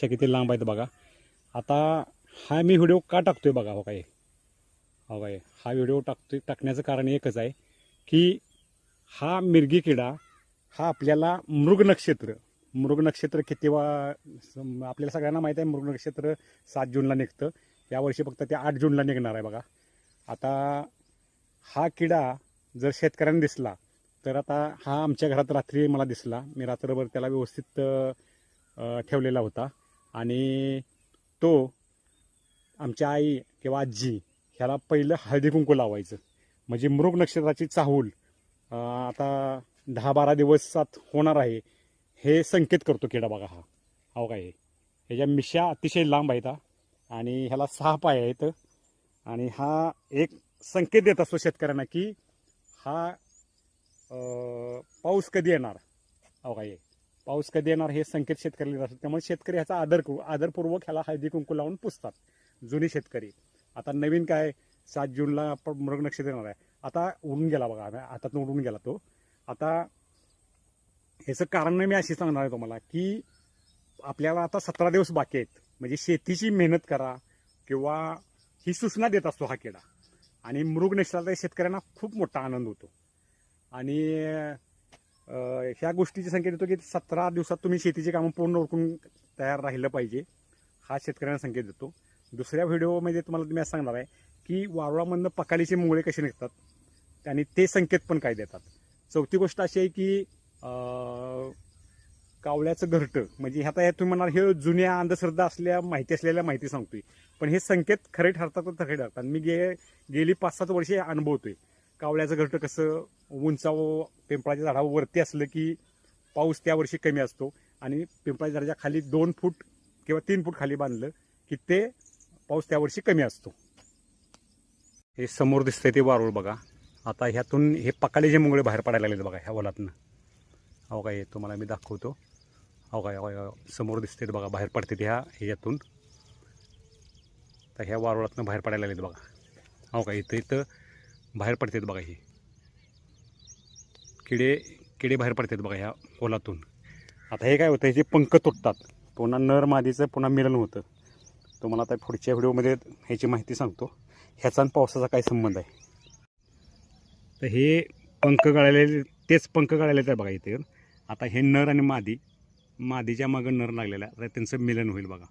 किती लांब आहेत बघा. आता हा मी व्हिडिओ का टाकतोय बघा. हो काय हा व्हिडिओ टाकण्याचं कारण एकच आहे की हा मिरगी किडा हा आपल्याला मृग नक्षत्र किती आपल्याला सगळ्यांना माहीत आहे. मृग नक्षत्र 7 जूनला निघतं. यावर्षी फक्त ते 8 जूनला निघणार आहे बघा. आता हा किडा जर शेतकऱ्यांना दिसला तर आता हा आमच्या घरात रात्री मला दिसला. मी रात्रभर त्याला व्यवस्थित ठेवलेला होता आणि तो आमच्या आई किंवा आजी ह्याला पहिलं हळदी कुंकू लावायचं. म्हणजे मृग नक्षत्राची चाहूल आता 10-12 दिवसात होणार आहे हे संकेत करतो किडा बघा. हा काय ह्याच्या मिशा अतिशय लांब आहेत आणि ह्याला 6 पाय आहेत आणि हा एक संकेत देत असतो शेतकऱ्यांना की हा पाऊस कधी येणार. काय पाऊस कधी येणार हे संकेत शेतकऱ्याला देत असतात. त्यामुळे शेतकरी ह्याचा आदरपूर्वक ह्याला हळदी कुंकू लावून पुजतात जुनी शेतकरी. आता नवीन काय 7 जूनला मृग नक्षत्र येणार आहे. आता उडून गेला बघा, हातातून उडून गेला तो. आता ह्याचं कारण मी अशी सांगणार आहे तुम्हाला की आपल्याला आता 17 दिवस बाकी आहेत. म्हणजे शेतीची मेहनत करा किंवा ही सूचना देत असतो हा किडा. आणि मृग नक्षत्राचा शेतकऱ्यांना खूप मोठा आनंद होतो. आणि ह्या गोष्टीची संकेत देतो की 17 दिवसात तुम्ही शेतीची कामं पूर्ण उरकून तयार राहिलं पाहिजे हा शेतकऱ्यांना संकेत देतो. दुसऱ्या व्हिडिओमध्ये तुम्हाला मी असं सांगणार आहे की वारुळामधनं पकालीचे मुंगळे कसे निघतात आणि ते संकेत पण काय देतात. चौथी गोष्ट अशी आहे की कावळ्याचं घरटं. म्हणजे आता हे तुम्ही म्हणाल हे जुन्या अंधश्रद्धा असलेल्या माहिती सांगतोय, पण हे संकेत खरे ठरतात तर खरे ठरतात. मी गेली 5-7 वर्षे अनुभवतोय. कावळ्याचं घरटं कसं उंचाव पिंपळाच्या झाडावर वरती असलं की पाऊस त्या वर्षी कमी असतो आणि पिंपळाच्या झाडाच्या खाली 2 फूट किंवा 3 फूट खाली बांधलं की ते पाऊस त्या वर्षी कमी असतो. हे समोर दिसतंय ते वारुळ बघा. आता ह्यातून हे पकाळीचे मुंगळे बाहेर पडायला लागलेत बघा ह्या वलातनं. हो काय तुम्हाला मी दाखवतो. हो काय समोर दिसते बघा बाहेर पडते ह्याच्यातून. तर ह्या वारुळातनं बाहेर पडायला लागलेत बघा. हो काय इथं बाहेर पडतात बघा. हे किडे बाहेर पडतात बघा ह्या पोलातून. आता हे काय होतं, ह्याचे पंख तुटतात. पुन्हा नर मादीचं पुन्हा मिलन होतं. तुम्हाला आता पुढच्या व्हिडिओमध्ये ह्याची माहिती सांगतो. ह्याचा आणि पावसाचा काय संबंध आहे. तर हे पंख गळालेले तेच पंख गळालेले आहेत बघा इथे. आता हे नर आणि मादीच्या मागं नर लागलेला आहे. त्यांचं मिलन होईल बघा.